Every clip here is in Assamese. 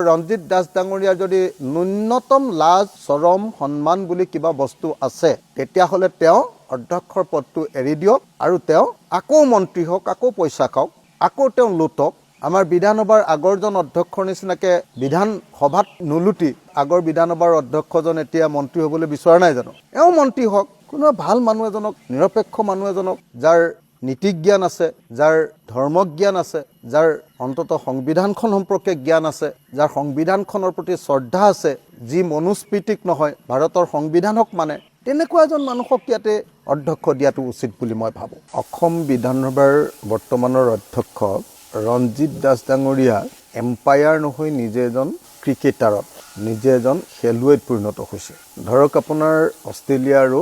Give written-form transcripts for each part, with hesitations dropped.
ৰঞ্জিত দাস ডাঙৰীয়াৰ যদি ন্যূনতম লাজ চৰম সন্মান বুলি কিবা বস্তু আছে তেতিয়াহ'লে তেওঁ অধ্যক্ষৰ পদটো এৰি দিয়ক আৰু তেওঁ আকৌ মন্ত্ৰী হওক, আকৌ পইচা খাওক, আকৌ তেওঁ লুটক। আমাৰ বিধানসভাৰ আগৰজন অধ্যক্ষৰ নিচিনাকে বিধানসভাত নুলুটি আগৰ বিধানসভাৰ অধ্যক্ষজন এতিয়া মন্ত্ৰী হ'বলৈ বিচৰা নাই জানো? এওঁ মন্ত্ৰী হওক, কোনো ভাল মানুহ এজনক, নিৰপেক্ষ মানুহ এজনক, যাৰ নীতিজ্ঞান আছে, যাৰ ধৰ্মজ্ঞান আছে, যাৰ অন্তত সংবিধানখন সম্পৰ্কে জ্ঞান আছে, যাৰ সংবিধানখনৰ প্ৰতি শ্ৰদ্ধা আছে, যি মনুস্মৃতিক নহয় ভাৰতৰ সংবিধানক মানে, তেনেকুৱা এজন মানুহক ইয়াতে অধ্যক্ষ দিয়াটো উচিত বুলি মই ভাবোঁ। অসম বিধানসভাৰ বৰ্তমানৰ অধ্যক্ষ ৰঞ্জিত দাস ডাঙৰীয়া এম্পায়াৰ নহয়, নিজে এজন ক্ৰিকেটাৰত, নিজে এজন খেলুৱৈত পৰিণত হৈছে। ধৰক আপোনাৰ অষ্ট্ৰেলিয়া আৰু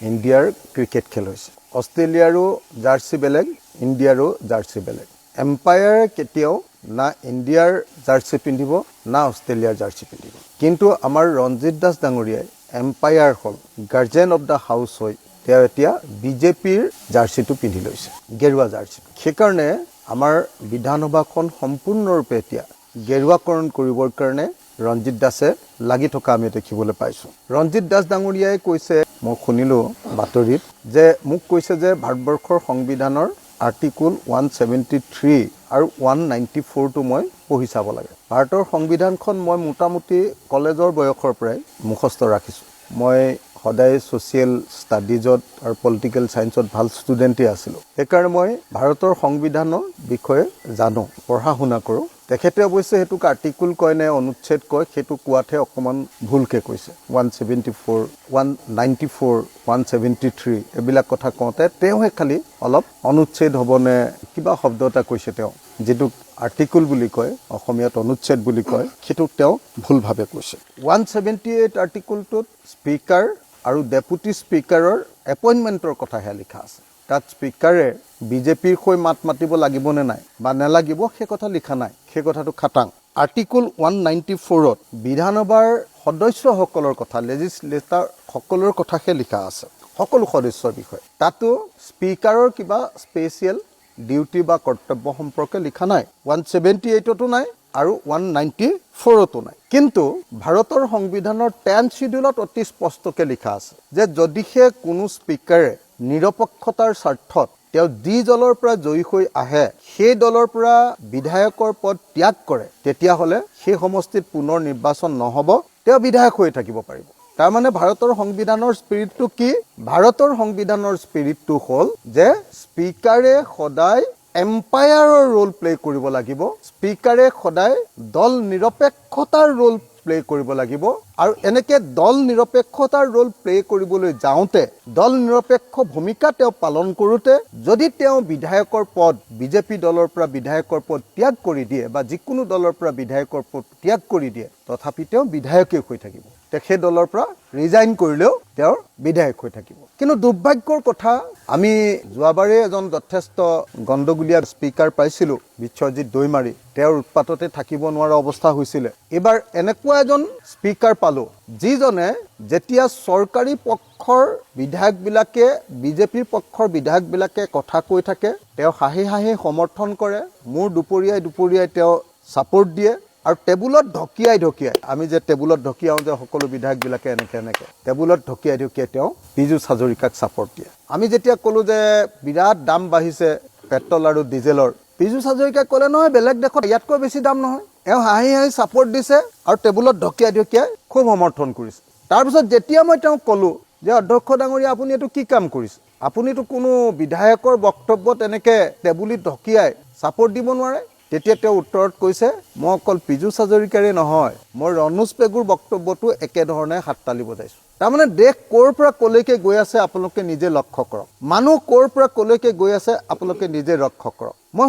ইণ্ডিয়াৰ ক্ৰিকেট খেল হৈছে। অষ্ট্ৰেলিয়াৰো জাৰ্চি বেলেগ, ইণ্ডিয়াৰো জাৰ্চি বেলেগ। এম্পায়াৰে কেতিয়াও না ইণ্ডিয়াৰ জাৰ্চি পিন্ধিব না অষ্ট্ৰেলিয়াৰ জাৰ্চি পিন্ধিব। কিন্তু আমাৰ ৰঞ্জিত দাস ডাঙৰীয়াই এম্পায়াৰ হ'ল, গাৰ্জেন অফ দ্য হাউচ হৈ তেওঁ এতিয়া বিজেপিৰ জাৰ্চিটো পিন্ধি লৈছে, গেৰুৱা জাৰ্চি। সেইকাৰণে আমাৰ বিধানসভাখন সম্পূৰ্ণৰূপে এতিয়া গেৰুৱাকৰণ কৰিবৰ কাৰণে ৰঞ্জিত দাসে লাগি থকা আমি দেখিবলৈ পাইছোঁ। ৰঞ্জিত দাস ডাঙৰীয়াই কৈছে, মই শুনিলোঁ বাতৰিত, যে মোক কৈছে যে ভাৰতবৰ্ষৰ সংবিধানৰ আৰ্টিকুল 173 আৰু 194টো মই পঢ়ি চাব লাগে। ভাৰতৰ সংবিধানখন মই মোটামুটি কলেজৰ বয়সৰ পৰাই মুখস্থ ৰাখিছোঁ। মই সদায় ছ'চিয়েল ষ্টাডিজত আৰু পলিটিকেল ছায়েন্সত ভাল ষ্টুডেণ্টেই আছিলোঁ। সেইকাৰণে মই ভাৰতৰ সংবিধানৰ বিষয়ে জানো, পঢ়া শুনা কৰোঁ। তেখেতে অৱশ্যে সেইটোক আৰ্টিকুল কয় নে অনুচ্ছেদ কয়, সেইটো কোৱাতহে অকণমান ভুলকৈ কৈছে। 174, 194, 173 এইবিলাক কথা কওঁতে তেওঁহে খালি অলপ অনুচ্ছেদ হ'বনে কিবা শব্দ এটা কৈছে তেওঁ, যিটোক আৰ্টিকুল বুলি কয়, অসমীয়াত অনুচ্ছেদ বুলি কয়, সেইটোক তেওঁ ভুলভাৱে কৈছে। 178 আৰ্টিকুলটোত স্পীকাৰ আৰু ডেপুটি স্পীকাৰৰ এপইণ্টমেণ্টৰ কথাহে লিখা আছে। তাত স্পীকাৰে বিজেপিৰ হৈ মাত মাতিব লাগিব নে নাই বা নেলাগিব সেই কথা লিখা নাই, সেই কথাটো খাটাং। আৰ্টিকুল 194ত বিধানসভাৰ সদস্যসকলৰ কথা, লেজিছলেটাৰ সকলৰ কথাহে লিখা আছে, সকলো সদস্যৰ বিষয়ে। তাতো স্পীকাৰৰ কিবা স্পেচিয়েল ডিউটি বা কৰ্তব্য সম্পৰ্কে লিখা নাই। 178তো নাই আৰু 194তো নাই। কিন্তু ভাৰতৰ সংবিধানৰ 10 শিডিউলত অতি স্পষ্টকৈ লিখা আছে যে যদিহে কোনো স্পীকাৰে নিৰপেক্ষতাৰ স্বাৰ্থত তেওঁ যি দলৰ পৰা জয়ী হৈ আহে সেই দলৰ পৰা বিধায়কৰ পদ ত্যাগ কৰে, তেতিয়াহ'লে সেই সমষ্টিত পুনৰ নিৰ্বাচন নহ'ব, তেওঁ বিধায়ক হৈ থাকিব পাৰিব। তাৰমানে ভাৰতৰ সংবিধানৰ স্পিৰিটটো কি? ভাৰতৰ সংবিধানৰ স্পিৰিটটো হ'ল যে স্পীকাৰে সদায় এম্পায়াৰৰ ৰোল প্লে কৰিব লাগিব, স্পীকাৰে সদায় দল নিৰপেক্ষতাৰ ৰোল প্লে কৰিব লাগিব। আৰু এনেকৈ দল নিৰপেক্ষতাৰ ৰোল প্লে কৰিবলৈ যাওঁতে, দল নিৰপেক্ষ ভূমিকা তেওঁ পালন কৰোঁতে যদি তেওঁ বিধায়কৰ পদ, বিজেপি দলৰ পৰা বিধায়কৰ পদ ত্যাগ কৰি দিয়ে বা যিকোনো দলৰ পৰা বিধায়কৰ পদ ত্যাগ কৰি দিয়ে, তথাপি তেওঁ বিধায়কেই হৈ থাকিব। সেই দলৰ পৰা ৰিজাইন কৰিলেও তেওঁৰ বিধায়ক হৈ থাকিব। কিন্তু দুৰ্ভাগ্যৰ কথা, আমি যোৱাবাৰে এজন যথেষ্ট গণ্ডগোলীয়া স্পীকাৰ পাইছিলোঁ, বিশ্বজিৎ দৈমাৰী। তেওঁৰ উৎপাততে থাকিব নোৱাৰা অৱস্থা হৈছিলে। এইবাৰ এনেকুৱা এজন স্পীকাৰ পালোঁ, যিজনে যেতিয়া চৰকাৰী পক্ষৰ বিধায়কবিলাকে, বিজেপিৰ পক্ষৰ বিধায়কবিলাকে কথা কৈ থাকে, তেওঁ হাঁহি হাঁহি সমৰ্থন কৰে, মোৰ দুপৰীয়াই তেওঁ ছাপোৰ্ট দিয়ে। আৰু টেবুলত ঢকিয়াই আমি যে টেবুলত ঢকিয়াওঁ যে সকলো বিধায়কবিলাকে এনেকৈ টেবুলত ঢকিয়াই তেওঁ পীযুষ হাজৰিকাক ছাপোৰ্ট দিয়ে। আমি যেতিয়া ক'লোঁ যে বিৰাট দাম বাঢ়িছে পেট্ৰল আৰু ডিজেলৰ, পীযুষ হাজৰিকাই ক'লে নহয় বেলেগ দেশত ইয়াতকৈ বেছি দাম নহয়। এওঁ হাঁহি হাঁহি ছাপোৰ্ট দিছে আৰু টেবুলত ঢকিয়াই খুব সমৰ্থন কৰিছে। তাৰপিছত যেতিয়া মই তেওঁক ক'লোঁ যে অধ্যক্ষ ডাঙৰীয়া আপুনি এইটো কি কাম কৰিছে, আপুনিতো কোনো বিধায়কৰ বক্তব্যত এনেকৈ টেবুলিত ঢকিয়াই ছাপোৰ্ট দিব নোৱাৰে, তেতিয়া তেওঁ উত্তৰত কৈছে, মই অকল পীযুষ হাজৰিকাৰে নহয়, মই ৰণোজ পেগুৰ বক্তব্যটো একেধৰণে হাততালি বজাইছোঁ। তাৰমানে দেশ ক'ৰ পৰা ক'লৈকে গৈ আছে আপোনালোকে নিজে লক্ষ্য কৰক, মানুহ ক'ৰ পৰা ক'লৈকে গৈ আছে আপোনালোকে নিজে লক্ষ্য কৰক। মই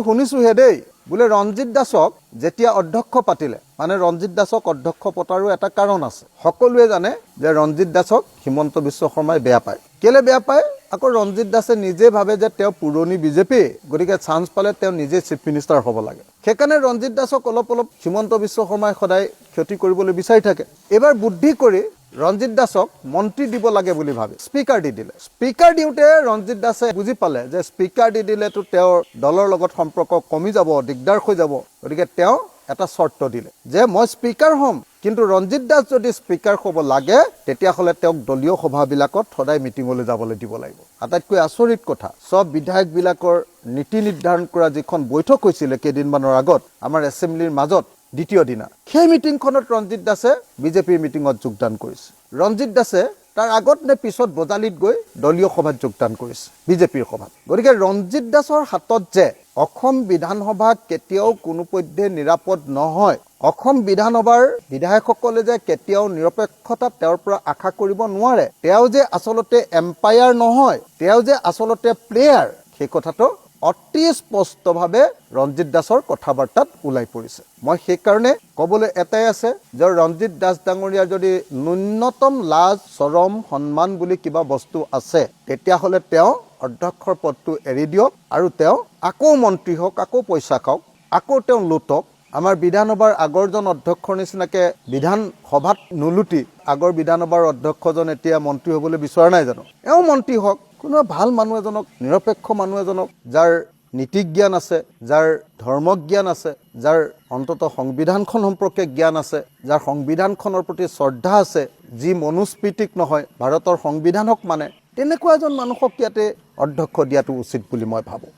শুনিছোঁহে দেই, বোলে ৰঞ্জিত দাসক যেতিয়া অধ্যক্ষ পাতিলে, মানে ৰঞ্জিত দাসক অধ্যক্ষ পতাৰো এটা কাৰণ আছে। সকলোৱে জানে যে ৰঞ্জিত দাসক হিমন্ত বিশ্ব শৰ্মাই বেয়া পায়। কেলে বেয়া পায়? আকৌ ৰঞ্জিত দাসে নিজে ভাবে যে তেওঁ পুৰণি বিজেপি, গতিকে চান্স পালে তেওঁ নিজে চিফ মিনিষ্টাৰ হ'ব লাগে। সেইকাৰণে ৰঞ্জিত দাসক অলপ হিমন্ত বিশ্ব শৰ্মাই সদায় ক্ষতি কৰিবলৈ বিচাৰি থাকে। এইবাৰ বুদ্ধি কৰি ৰঞ্জিত দাসক মন্ত্ৰী দিব লাগে বুলি ভাবে স্পীকাৰ দি দিলে। স্পীকাৰ দিওঁতে ৰঞ্জিত দাসে বুজি পালে যে স্পীকাৰ দি দিলেতো তেওঁৰ দলৰ লগত সম্পৰ্ক কমি যাব, দিগদাৰ হৈ যাব, গতিকে তেওঁ এটা চৰ্ত দিলে যে মই স্পীকাৰ হ'ম, কিন্তু ৰঞ্জিত দাস যদি স্পীকাৰ হ'ব লাগে তেতিয়াহ'লে তেওঁক দলীয় সভাবিলাকত সদায় মিটিঙলৈ যাবলৈ দিব লাগিব। আটাইতকৈ আচৰিত কথা, চব বিধায়কবিলাকৰ নীতি নিৰ্ধাৰণ কৰা যিখন বৈঠক হৈছিলে কেইদিনমানৰ আগত আমাৰ এছেম্বলিৰ মাজত দ্বিতীয় দিনা, সেই মিটিংখনত ৰঞ্জিত দাসে বিজেপিৰ মিটিঙত যোগদান কৰিছে। ৰঞ্জিত দাসে তাৰ আগত নে পিছত বজালিত গৈ দলীয় সভাত যোগদান কৰিছে, বিজেপিৰ সভাত। গতিকে ৰঞ্জিত দাসৰ হাতত যে অসম বিধানসভা কেতিয়াও কোনোপধ্যে নিৰাপদ নহয়, অসম বিধানসভাৰ বিধায়কসকলে যে কেতিয়াও নিৰপেক্ষতা তেওঁৰ পৰা আশা কৰিব নোৱাৰে, তেওঁ যে আচলতে এম্পায়াৰ নহয়, তেওঁ যে আচলতে প্লেয়াৰ, সেই কথাটো অতি স্পষ্টভাৱে ৰঞ্জিত দাসৰ কথা বাৰ্তাত ওলাই পৰিছে। মই সেইকাৰণে ক'বলৈ এটাই আছে যে ৰঞ্জিত দাস ডাঙৰীয়াৰ যদি ন্যূনতম লাজ চৰম সন্মান বুলি কিবা বস্তু আছে তেতিয়াহ'লে তেওঁ অধ্যক্ষৰ পদটো এৰি দিয়ক আৰু তেওঁ আকৌ মন্ত্ৰী হওক, আকৌ পইচা খাওক, আকৌ তেওঁ লুটক। আমাৰ বিধানসভাৰ আগৰজন অধ্যক্ষৰ নিচিনাকে বিধান সভাত নুলুটি আগৰ বিধানসভাৰ অধ্যক্ষজন এতিয়া মন্ত্ৰী হ'বলৈ বিচৰা নাই জানো? এওঁ মন্ত্ৰী হওক, কোনো ভাল মানুহ এজনক, নিৰপেক্ষ মানুহ এজনক, যাৰ নীতিজ্ঞান আছে, যাৰ ধৰ্মজ্ঞান আছে, যাৰ অন্তত সংবিধানখন সম্পৰ্কে জ্ঞান আছে, যাৰ সংবিধানখনৰ প্ৰতি শ্ৰদ্ধা আছে, যি মনুস্মৃতিক নহয় ভাৰতৰ সংবিধানক মানে, তেনেকুৱা এজন মানুহক ইয়াতে অধ্যক্ষ দিয়াটো উচিত বুলি মই ভাবোঁ।